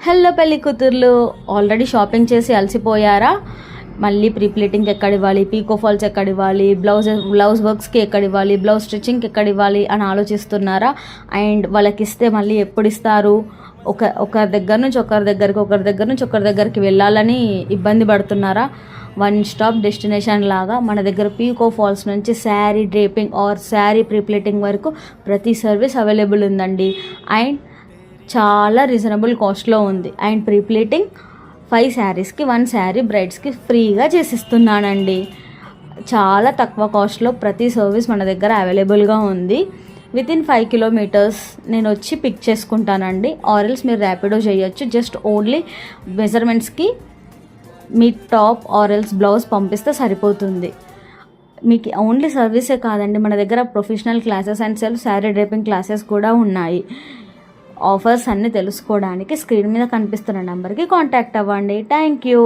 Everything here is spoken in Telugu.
హలో పెళ్లి కూతుర్లు, ఆల్రెడీ షాపింగ్ చేసి అలసిపోయారా? మళ్ళీ ప్రీ ప్లీటింగ్కి ఎక్కడ ఇవ్వాలి, పీకో ఫాల్స్ ఎక్కడ ఇవ్వాలి, బ్లౌజ్ వర్క్స్కి ఎక్కడ ఇవ్వాలి, బ్లౌజ్ స్టిచ్చింగ్కి ఎక్కడ ఇవ్వాలి అని ఆలోచిస్తున్నారా? అండ్ వాళ్ళకి ఇస్తే మళ్ళీ ఎప్పుడు ఇస్తారు, ఒకరి దగ్గర నుంచి ఒకరి దగ్గరికి వెళ్ళాలని ఇబ్బంది పడుతున్నారా? వన్ స్టాప్ డెస్టినేషన్ లాగా మన దగ్గర పీకో ఫాల్స్ నుంచి sari draping or sari pre pleating వరకు ప్రతి సర్వీస్ అవైలబుల్ ఉందండి. అండ్ చాలా రీజనబుల్ కాస్ట్లో ఉంది. అండ్ ప్రీ ప్లీటింగ్ 5 శారీస్కి 1 శారీ బ్రైడ్స్కి ఫ్రీగా చేసిస్తున్నానండి. చాలా తక్కువ కాస్ట్లో ప్రతి సర్వీస్ మన దగ్గర అవైలబుల్గా ఉంది. వితిన్ 5 కిలోమీటర్స్ నేను వచ్చి పిక్ చేసుకుంటానండి. ఆర్ఎల్స్ మీరు ర్యాపిడో చేయొచ్చు. జస్ట్ ఓన్లీ మెజర్మెంట్స్కి మీ టాప్ ఆర్ఎల్స్ బ్లౌజ్ పంపిస్తే సరిపోతుంది. మీకు ఓన్లీ సర్వీసే కాదండి, మన దగ్గర professional classes and self sari draping classes కూడా ఉన్నాయి. ఆఫర్స్ అన్నీ తెలుసుకోవడానికి స్క్రీన్ మీద కనిపిస్తున్న నెంబర్కి కాంటాక్ట్ అవ్వండి. Thank you.